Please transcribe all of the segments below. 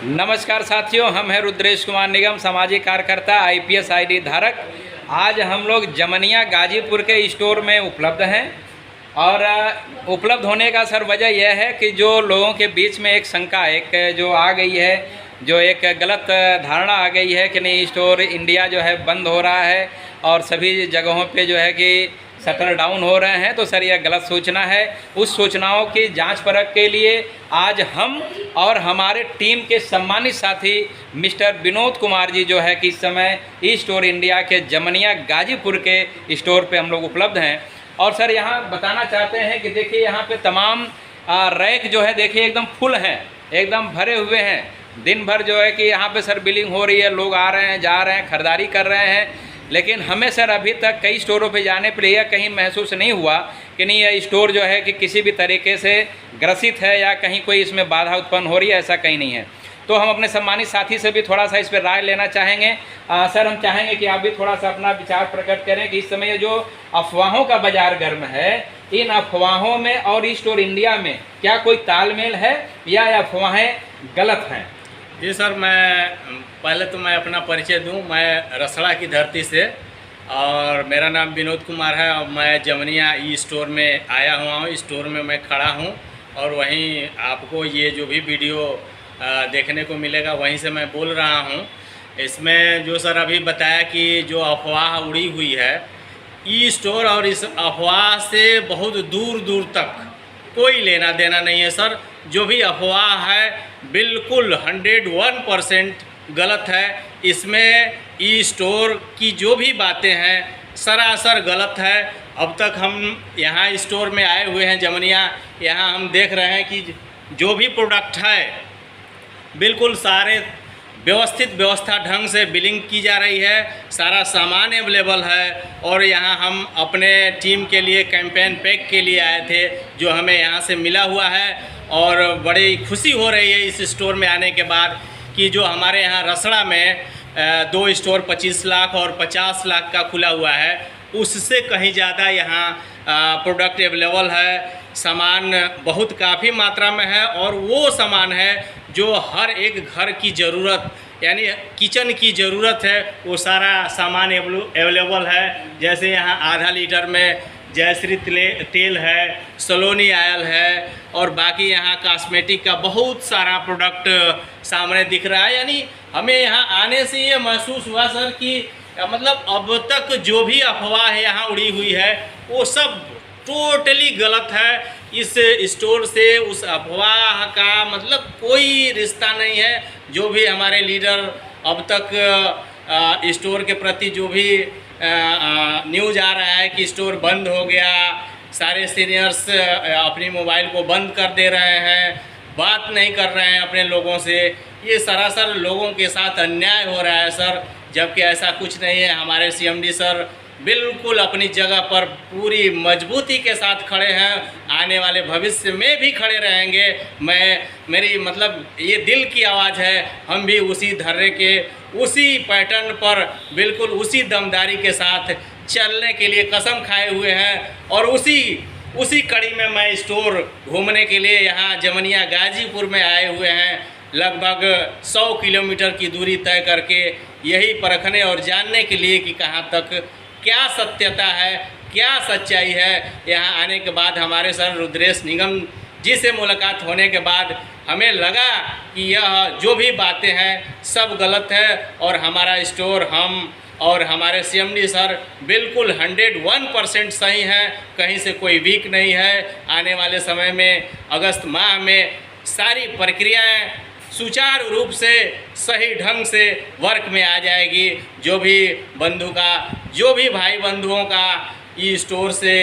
नमस्कार साथियों, हम हैं रुद्रेश कुमार निगम, सामाजिक कार्यकर्ता, आईपीएस आईडी धारक। आज हम लोग जमनिया गाजीपुर के स्टोर में उपलब्ध हैं और उपलब्ध होने का सर वजह यह है कि जो लोगों के बीच में एक शंका एक जो आ गई है, जो एक गलत धारणा आ गई है कि नहीं स्टोर इंडिया जो है बंद हो रहा है और सभी जगहों पे जो है कि शटर डाउन हो रहे हैं। तो सर यह गलत सूचना है। उस सूचनाओं की जांच परख के लिए आज हम और हमारे टीम के सम्मानित साथी मिस्टर विनोद कुमार जी जो है कि इस समय ई स्टोर इंडिया के जमनिया गाजीपुर के स्टोर पे हम लोग उपलब्ध हैं। और सर यहाँ बताना चाहते हैं कि देखिए यहाँ पे तमाम रैक जो है देखिए एकदम फुल हैं, एकदम भरे हुए हैं। दिन भर जो है कि यहाँ पे सर बिलिंग हो रही है, लोग आ रहे हैं, जा रहे हैं, खरीदारी कर रहे हैं। लेकिन हमें सर अभी तक कई स्टोरों पे जाने पर यह कहीं महसूस नहीं हुआ कि नहीं यह स्टोर जो है कि किसी भी तरीके से ग्रसित है या कहीं कोई इसमें बाधा उत्पन्न हो रही है, ऐसा कहीं नहीं है। तो हम अपने सम्मानित साथी से भी थोड़ा सा इस पर राय लेना चाहेंगे। सर हम चाहेंगे कि आप भी थोड़ा सा अपना विचार प्रकट करें कि इस समय ये जो अफवाहों का बाजार गर्म है, इन अफवाहों में और ई स्टोर इंडिया में क्या कोई तालमेल है या अफवाहें गलत हैं? जी सर, पहले तो मैं अपना परिचय दूं। मैं रसड़ा की धरती से और मेरा नाम विनोद कुमार है और मैं जमनिया ई स्टोर में आया हुआ हूं। स्टोर में मैं खड़ा हूं और वहीं आपको ये जो भी वीडियो देखने को मिलेगा वहीं से मैं बोल रहा हूं। इसमें जो सर अभी बताया कि जो अफवाह उड़ी हुई है ई स्टोर, और इस अफवाह से बहुत दूर दूर तक कोई लेना देना नहीं है सर। जो भी अफवाह है बिल्कुल 101% गलत है। इसमें ई स्टोर की जो भी बातें हैं सरासर गलत है। अब तक हम यहाँ स्टोर में आए हुए हैं जमनिया, यहाँ हम देख रहे हैं कि जो भी प्रोडक्ट है बिल्कुल सारे व्यवस्था ढंग से बिलिंग की जा रही है, सारा सामान अवेलेबल है। और यहाँ हम अपने टीम के लिए कैंपेन पैक के लिए आए थे जो हमें यहाँ से मिला हुआ है और बड़ी खुशी हो रही है इस स्टोर में आने के बाद कि जो हमारे यहाँ रसड़ा में 2 स्टोर 25 लाख और 50 लाख का खुला हुआ है, उससे कहीं ज़्यादा यहाँ प्रोडक्ट अवेलेबल है। सामान बहुत काफ़ी मात्रा में है और वो सामान है जो हर एक घर की ज़रूरत यानी किचन की ज़रूरत है, वो सारा सामान अवेलेबल है। जैसे यहाँ आधा लीटर में जयश्री तेल है, सलोनी ऑयल है और बाकी यहाँ कॉस्मेटिक का बहुत सारा प्रोडक्ट सामने दिख रहा है। यानी हमें यहाँ आने से ये महसूस हुआ सर कि मतलब अब तक जो भी अफवाह है यहाँ उड़ी हुई है वो सब टोटली गलत है। इस स्टोर से उस अफवाह का मतलब कोई रिश्ता नहीं है। जो भी हमारे लीडर अब तक स्टोर के प्रति जो भी न्यूज़ आ रहा है कि स्टोर बंद हो गया, सारे सीनियर्स अपनी मोबाइल को बंद कर दे रहे हैं, बात नहीं कर रहे हैं अपने लोगों से, ये सरासर लोगों के साथ अन्याय हो रहा है सर। जबकि ऐसा कुछ नहीं है। हमारे सीएमडी सर बिल्कुल अपनी जगह पर पूरी मजबूती के साथ खड़े हैं, आने वाले भविष्य में भी खड़े रहेंगे। मेरी मतलब ये दिल की आवाज़ है। हम भी उसी धर्रे के उसी पैटर्न पर बिल्कुल उसी दमदारी के साथ चलने के लिए कसम खाए हुए हैं और उसी कड़ी में मैं स्टोर घूमने के लिए यहाँ जमनिया गाजीपुर में आए हुए हैं। लगभग 100 किलोमीटर की दूरी तय करके यही परखने और जानने के लिए कि कहाँ तक क्या सत्यता है, क्या सच्चाई है। यहाँ आने के बाद हमारे सर रुद्रेश निगम जी से मुलाकात होने के बाद हमें लगा कि यह जो भी बातें हैं सब गलत है और हमारा स्टोर हम और हमारे सीएमडी सर बिल्कुल 101% सही हैं, कहीं से कोई वीक नहीं है। आने वाले समय में अगस्त माह में सारी प्रक्रियाएं सुचारू रूप से सही ढंग से वर्क में आ जाएगी। जो भी भाई बंधुओं का ई स्टोर से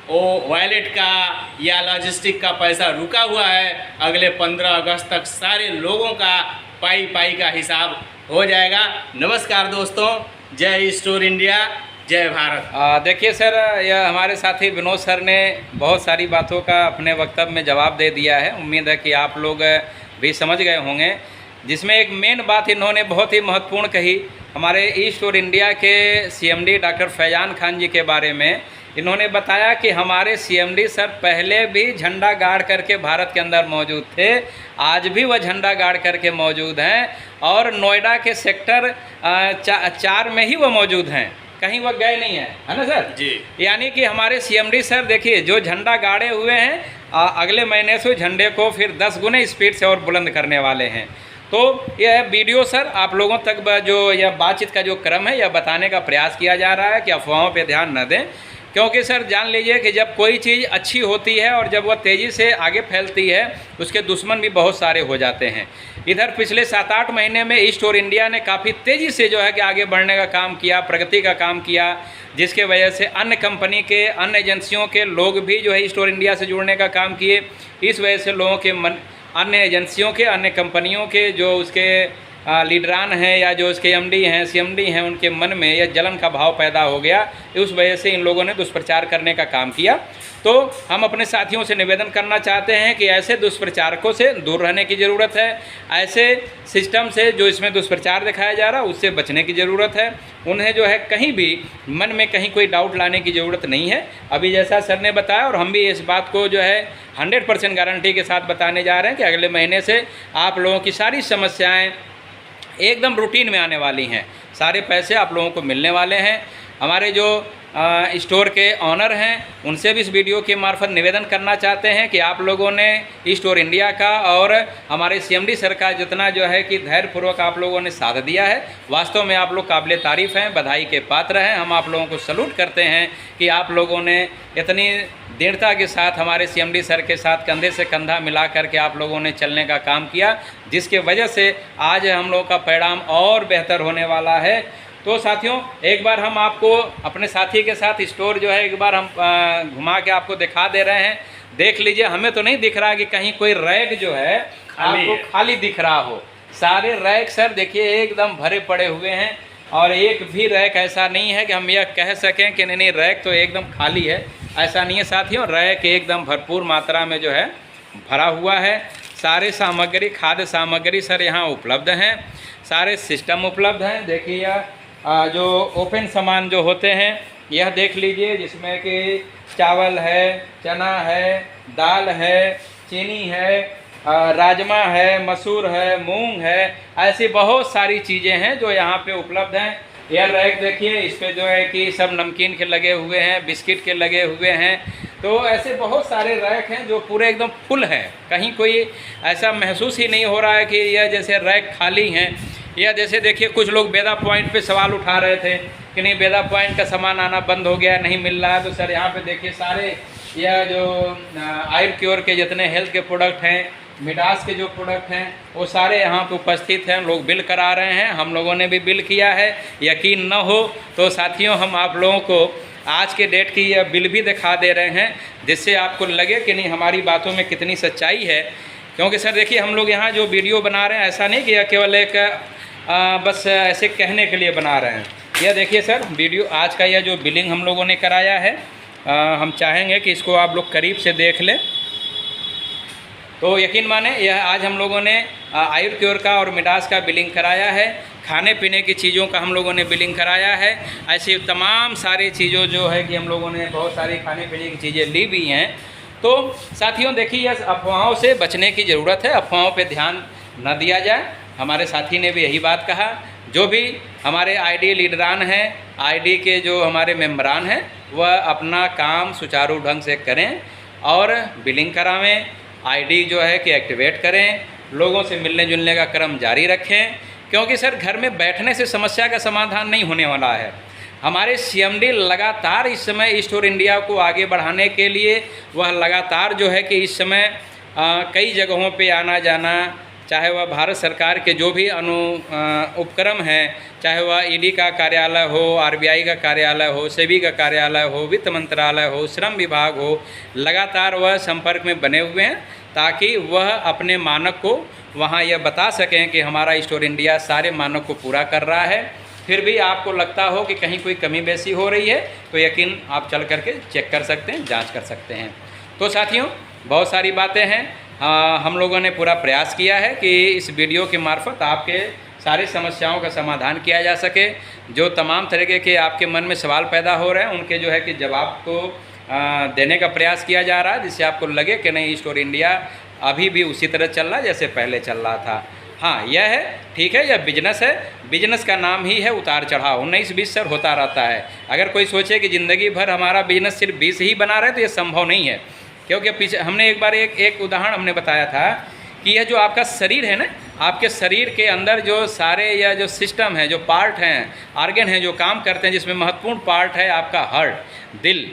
वो वॉलेट का या लॉजिस्टिक का पैसा रुका हुआ है, अगले 15 अगस्त तक सारे लोगों का पाई का हिसाब हो जाएगा। नमस्कार दोस्तों, जय स्टोर इंडिया, जय भारत। देखिए सर, यह हमारे साथी विनोद सर ने बहुत सारी बातों का अपने वक्तव्य में जवाब दे दिया है। उम्मीद है कि आप लोग भी समझ गए होंगे। जिसमें एक मेन बात इन्होंने बहुत ही महत्वपूर्ण कही हमारे ई स्टोर इंडिया के सीएमडी डॉक्टर फैजान खान जी के बारे में इन्होंने बताया कि हमारे सीएमडी सर पहले भी झंडा गाड़ करके भारत के अंदर मौजूद थे, आज भी वह झंडा गाड़ करके मौजूद हैं और नोएडा के सेक्टर 4 में ही वह मौजूद हैं, कहीं वह गए नहीं हैं, है ना सर जी। यानी कि हमारे सीएमडी सर देखिए जो झंडा गाड़े हुए हैं, अगले महीने से झंडे को फिर 10 गुने स्पीड से और बुलंद करने वाले हैं। तो यह वीडियो सर आप लोगों तक जो यह बातचीत का जो क्रम है यह बताने का प्रयास किया जा रहा है कि अफवाहों पे ध्यान न दें, क्योंकि सर जान लीजिए कि जब कोई चीज़ अच्छी होती है और जब वह तेज़ी से आगे फैलती है उसके दुश्मन भी बहुत सारे हो जाते हैं। इधर पिछले 7-8 महीने में ईस्ट और इंडिया ने काफ़ी तेज़ी से जो है कि आगे बढ़ने का काम किया, प्रगति का काम किया, जिसके वजह से अन्य कंपनी के, अन्य एजेंसियों के लोग भी जो है ईस्ट और इंडिया से जुड़ने का काम किए। इस वजह से लोगों के मन, अन्य एजेंसियों के, अन्य कंपनियों के जो उसके लीडरान हैं या जो उसके एमडी हैं, सीएमडी हैं, उनके मन में यह जलन का भाव पैदा हो गया। उस वजह से इन लोगों ने दुष्प्रचार करने का काम किया। तो हम अपने साथियों से निवेदन करना चाहते हैं कि ऐसे दुष्प्रचारकों से दूर रहने की ज़रूरत है, ऐसे सिस्टम से जो इसमें दुष्प्रचार दिखाया जा रहा है उससे बचने की ज़रूरत है। उन्हें जो है कहीं भी मन में कहीं कोई डाउट लाने की ज़रूरत नहीं है। अभी जैसा सर ने बताया और हम भी इस बात को जो है 100% गारंटी के साथ बताने जा रहे हैं कि अगले महीने से आप लोगों की सारी समस्याएँ एकदम रूटीन में आने वाली हैं, सारे पैसे आप लोगों को मिलने वाले हैं। हमारे जो स्टोर के ऑनर हैं उनसे भी इस वीडियो के मार्फत निवेदन करना चाहते हैं कि आप लोगों ने ईस्ट और इंडिया का और हमारे सीएमडी सर का जितना जो है कि धैर्यपूर्वक आप लोगों ने साथ दिया है, वास्तव में आप लोग काबिल तारीफ़ हैं, बधाई के पात्र हैं। हम आप लोगों को सलूट करते हैं कि आप लोगों ने इतनी दृढ़ता के साथ हमारे सीएमडी सर के साथ कंधे से कंधा मिला करके आप लोगों ने चलने का काम किया, जिसके वजह से आज हम लोगों का परिणाम और बेहतर होने वाला है। तो साथियों एक बार हम आपको अपने साथी के साथ स्टोर जो है एक बार हम घुमा के आपको दिखा दे रहे हैं। देख लीजिए, हमें तो नहीं दिख रहा कि कहीं कोई रैक जो है आपको खाली दिख रहा हो। सारे रैक सर देखिए एकदम भरे पड़े हुए हैं और एक भी रैक ऐसा नहीं है कि हम यह कह सकें कि नहीं रैक तो एकदम खाली है, ऐसा नहीं है साथियों। रैक एकदम भरपूर मात्रा में जो है भरा हुआ है। सारे सामग्री, खाद्य सामग्री सर यहाँ उपलब्ध हैं, सारे सिस्टम उपलब्ध हैं। देखिए जो ओपन सामान जो होते हैं यह देख लीजिए, जिसमें कि चावल है, चना है, दाल है, चीनी है, राजमा है, मसूर है, मूंग है, ऐसी बहुत सारी चीज़ें हैं जो यहाँ पे उपलब्ध हैं। यह रैक देखिए, इस पे जो है कि सब नमकीन के लगे हुए हैं, बिस्किट के लगे हुए हैं। तो ऐसे बहुत सारे रैक हैं जो पूरे एकदम फुल हैं, कहीं कोई ऐसा महसूस ही नहीं हो रहा है कि यह जैसे रैक खाली हैं। या जैसे देखिए कुछ लोग बेदा पॉइंट पे सवाल उठा रहे थे कि नहीं बेदा पॉइंट का सामान आना बंद हो गया, नहीं मिल रहा है। तो सर यहाँ पे देखिए सारे यह जो आयुर्क्योर के जितने हेल्थ के प्रोडक्ट हैं, मिडास के जो प्रोडक्ट हैं वो सारे यहाँ पे उपस्थित हैं। लोग बिल करा रहे हैं, हम लोगों ने भी बिल किया है। यकीन न हो तो साथियों हम आप लोगों को आज के डेट की यह बिल भी दिखा दे रहे हैं, जिससे आपको लगे कि नहीं हमारी बातों में कितनी सच्चाई है। क्योंकि सर देखिए हम लोग यहाँ जो वीडियो बना रहे हैं ऐसा नहीं कि यह केवल एक बस ऐसे कहने के लिए बना रहे हैं। यह देखिए सर वीडियो आज का यह जो बिलिंग हम लोगों ने कराया है, हम चाहेंगे कि इसको आप लोग करीब से देख लें। तो यकीन माने यह आज हम लोगों ने आयुर्क्योर का और मिडास का बिलिंग कराया है, खाने पीने की चीज़ों का हम लोगों ने बिलिंग कराया है। ऐसी तमाम सारी चीज़ों जो है कि हम लोगों ने बहुत सारी खाने पीने की चीज़ें ली भी हैं। तो साथियों देखिए अफवाहों से बचने की ज़रूरत है, अफवाहों पे ध्यान न दिया जाए। हमारे साथी ने भी यही बात कहा। जो भी हमारे आईडी लीडरान हैं, आईडी के जो हमारे मेम्बरान हैं, वह अपना काम सुचारू ढंग से करें और बिलिंग करावें, आईडी जो है कि एक्टिवेट करें, लोगों से मिलने जुलने का क्रम जारी रखें। क्योंकि सर घर में बैठने से समस्या का समाधान नहीं होने वाला है। हमारे सीएमडी लगातार इस समय ईस्ट और इंडिया को आगे बढ़ाने के लिए वह लगातार जो है कि इस समय कई जगहों पे आना जाना, चाहे वह भारत सरकार के जो भी उपक्रम हैं, चाहे वह ईडी का कार्यालय हो, आरबीआई का कार्यालय हो, सेबी का कार्यालय हो, वित्त मंत्रालय हो, श्रम विभाग हो, लगातार वह संपर्क में बने हुए हैं ताकि वह अपने मानक को वहाँ यह बता सकें कि हमारा ईस्ट और इंडिया सारे मानक को पूरा कर रहा है। फिर भी आपको लगता हो कि कहीं कोई कमी बेसी हो रही है तो यकीन आप चल करके चेक कर सकते हैं, जांच कर सकते हैं। तो साथियों बहुत सारी बातें हैं, हम लोगों ने पूरा प्रयास किया है कि इस वीडियो के मार्फत आपके सारी समस्याओं का समाधान किया जा सके। जो तमाम तरीके के आपके मन में सवाल पैदा हो रहे हैं उनके जो है कि जवाब को देने का प्रयास किया जा रहा है, जिससे आपको लगे कि नहीं स्टोर इंडिया अभी भी उसी तरह चल रहा है जैसे पहले चल रहा था। हाँ, यह है, ठीक है, यह बिजनेस है। बिजनेस का नाम ही है उतार चढ़ाव, 19-20 सर होता रहता है। अगर कोई सोचे कि ज़िंदगी भर हमारा बिजनेस सिर्फ 20 ही बना रहे तो ये संभव नहीं है, क्योंकि पीछे हमने एक बार एक उदाहरण हमने बताया था कि यह जो आपका शरीर है ना, आपके शरीर के अंदर जो सारे या जो सिस्टम है, जो पार्ट हैं, ऑर्गन हैं जो काम करते हैं, जिसमें महत्वपूर्ण पार्ट है आपका हार्ट, दिल।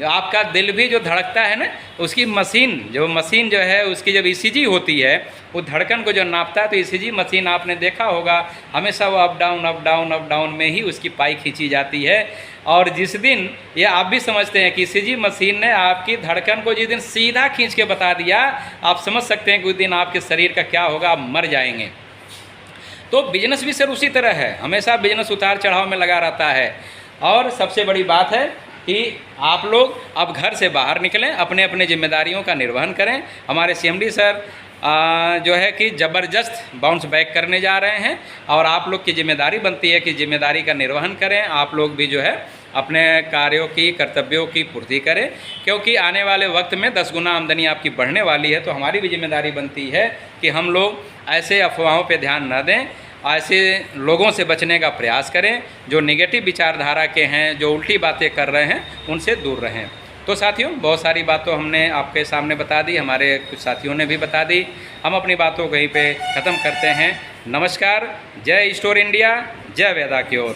आपका दिल भी जो धड़कता है ना, उसकी मशीन जो है उसकी जब ईसीजी होती है, वो धड़कन को जो नापता है, तो ईसीजी मशीन आपने देखा होगा हमेशा वो अप डाउन में ही उसकी पाई खींची जाती है। और जिस दिन ये आप भी समझते हैं कि ईसीजी मशीन ने आपकी धड़कन को जिस दिन सीधा खींच के बता दिया, आप समझ सकते हैं कि उस दिन आपके शरीर का क्या होगा, आप मर जाएंगे। तो बिजनेस भी सर उसी तरह है, हमेशा बिजनेस उतार चढ़ाव में लगा रहता है। और सबसे बड़ी बात है कि आप लोग अब घर से बाहर निकलें, अपने अपने जिम्मेदारियों का निर्वहन करें। हमारे सीएमडी सर जो है कि ज़बरदस्त बाउंस बैक करने जा रहे हैं, और आप लोग की जिम्मेदारी बनती है कि जिम्मेदारी का निर्वहन करें। आप लोग भी जो है अपने कार्यों की, कर्तव्यों की पूर्ति करें, क्योंकि आने वाले वक्त में 10 गुना आमदनी आपकी बढ़ने वाली है। तो हमारी भी जिम्मेदारी बनती है कि हम लोग ऐसे अफवाहों पर ध्यान न दें, ऐसे लोगों से बचने का प्रयास करें जो नेगेटिव विचारधारा के हैं, जो उल्टी बातें कर रहे हैं, उनसे दूर रहें। तो साथियों, बहुत सारी बातों हमने आपके सामने बता दी, हमारे कुछ साथियों ने भी बता दी। हम अपनी बातों को यहीं पे ख़त्म करते हैं। नमस्कार, जय स्टोर इंडिया, जय वेदा की ओर।